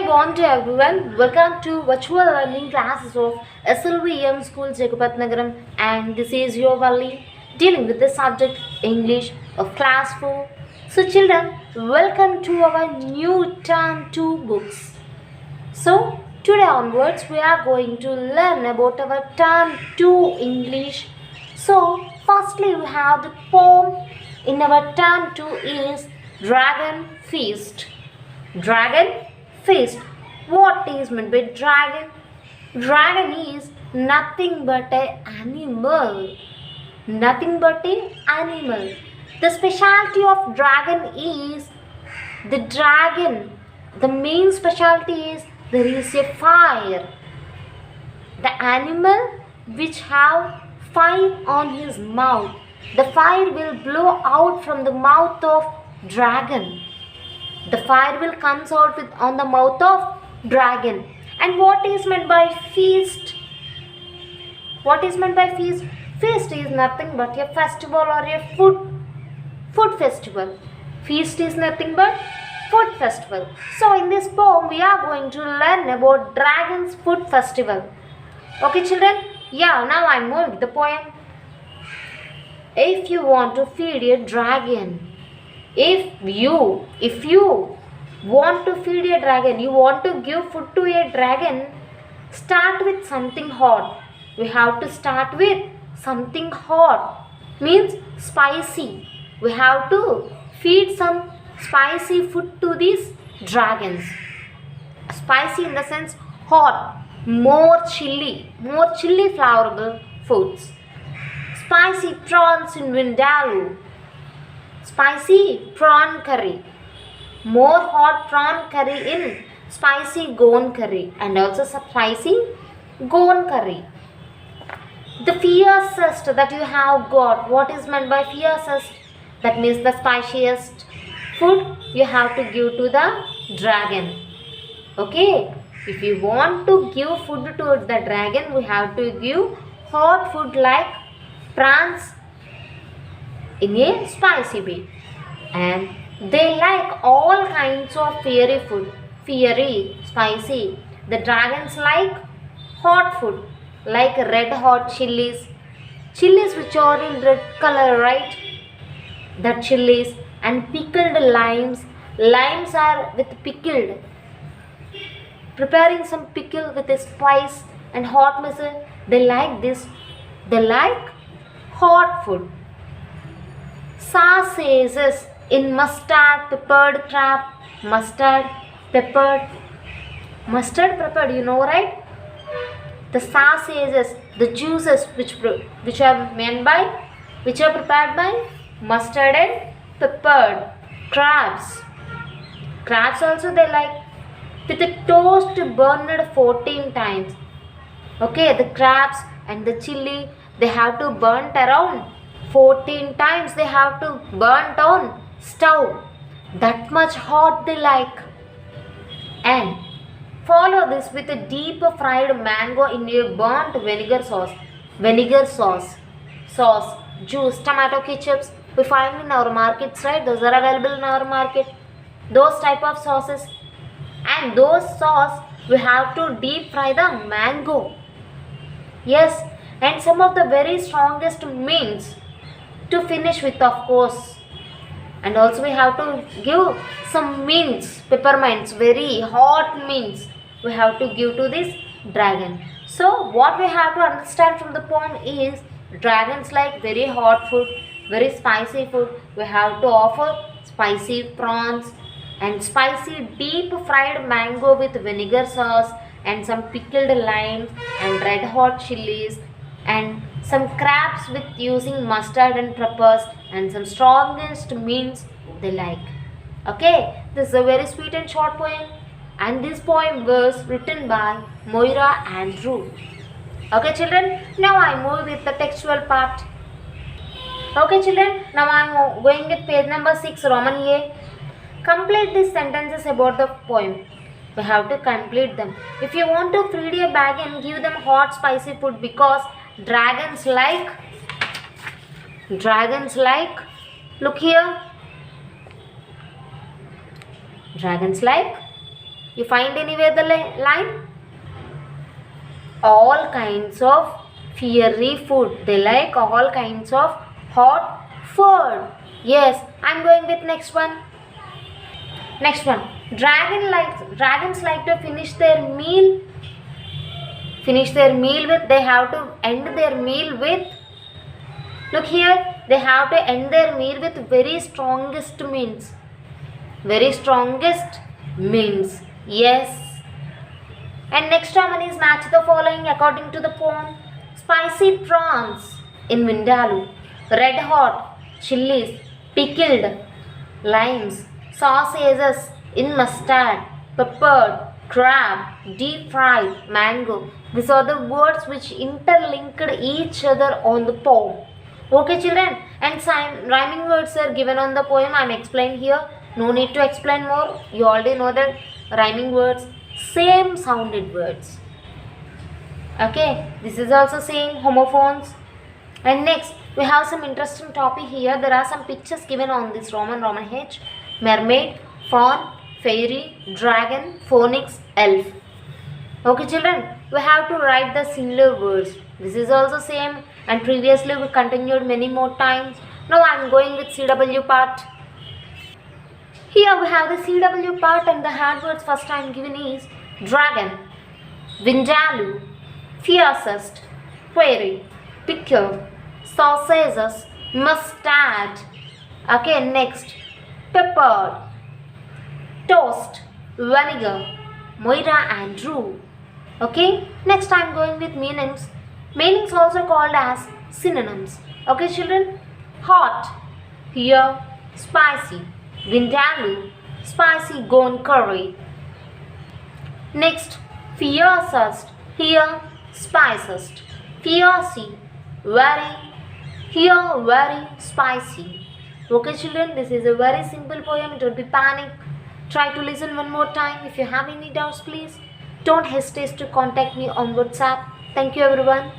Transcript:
morning everyone. Welcome to virtual learning classes of SLVM School Jagapatnagaram, and this is your Valli dealing with the subject English of class 4. So children, welcome to our new term 2 books. So today onwards we are going to learn about our term 2 English. So firstly we have the poem in our term 2 is Dragon Feast. Dragon Feast. What is meant by dragon? Dragon is nothing but an animal. Nothing but an animal. The specialty of dragon is the dragon. The main specialty is there is a fire. The animal which have fire on his mouth. The fire will blow out from the mouth of dragon. The fire will comes out with on the mouth of dragon. And what is meant by feast? What is meant by feast? Feast is nothing but a festival or a food festival. Feast is nothing but food festival. So in this poem we are going to learn about dragon's food festival. Okay children? Yeah, now I am moving with the poem. If you want to feed a dragon, if you want to feed a dragon, you want to give food to a dragon, start with something hot. We have to start with something hot, means spicy. We have to feed some spicy food to these dragons. Spicy in the sense hot, more chilly flavorable foods. Spicy prawns in Vindaloo. Spicy prawn curry. More hot prawn curry in spicy gone curry, and also spicy gone curry. The fiercest that you have got. What is meant by fiercest? That means the spiciest food you have to give to the dragon. Okay. If you want to give food to the dragon, we have to give hot food like prawns in a spicy way. And they like all kinds of fiery food. Fiery, spicy. The dragons like hot food, like red hot chilies. Chilies which are in red color, right? The chilies and pickled limes. Limes are with pickled. Preparing some pickle with a spice and hot missile. They like this. They like hot food. Sausages in mustard peppered crab. Mustard peppered, you know, right? The sausages, the juices which are prepared by mustard and peppered crabs. Crabs also they like with the toast burned 14 times. Okay, the crabs and the chili, they have to burnt around 14 times. They have to burnt on stove. That much hot they like. And follow this with a deep fried mango in a burnt vinegar sauce. Juice, tomato ketchups we find in our markets, right? Those are available in our market. Those type of sauces. And those sauce we have to deep fry the mango. Yes, and some of the very strongest mints to finish with, of course. And also we have to give some mints, peppermints, very hot mints we have to give to this dragon. So what we have to understand from the poem is dragons like very hot food, very spicy food. We have to offer spicy prawns and spicy deep fried mango with vinegar sauce and some pickled limes and red hot chilies and some crabs with using mustard and peppers and some strongest mints they like. Okay, this is a very sweet and short poem, and this poem was written by Moira Andrew. Okay children, now I move with the textual part. Okay children, now I am going with page number 6, Roman A. Complete these sentences about the poem. We have to complete them. If you want to feed a bag and give them hot spicy food, because dragons like, look here, dragons like You find anywhere the line? All kinds of fiery food. They like all kinds of hot food. Yes, I'm going with next one. Next one. Dragons like to finish their meal. They have to end their meal with. Look here. They have to end their meal with very strongest means. Very strongest means. Yes. And next one is match the following according to the poem. Spicy prawns in Vindaloo, red hot chilies, pickled limes, sausages in mustard, peppered crab, deep fried mango. These are the words which interlinked each other on the poem. Okay children, and rhyming words are given on the poem. I am explaining here. No need to explain more. You already know that rhyming words, same sounded words. Okay, this is also saying homophones. And next, we have some interesting topic here. There are some pictures given on this Roman H. Mermaid, fawn, fairy, dragon, phoenix, elf. Okay children, we have to write the similar words. This is also same, and previously we continued many more times. Now I am going with CW part. Here we have the CW part, and the hard words first I am given is dragon, Vindaloo, fiercest, fairy, pickle, sausages, mustard. Okay, next, peppered, toast, vinegar, Moira and Rue. Okay, next I am going with meanings. Meanings also called as synonyms. Okay children, hot, here, spicy, Vindaloo, spicy gone curry. Next, fiercest, here, spiciest, fiercy, very, here, very spicy. Okay children, this is a very simple poem. Don't be panic. Try to listen one more time. If you have any doubts, please don't hesitate to contact me on WhatsApp. Thank you everyone.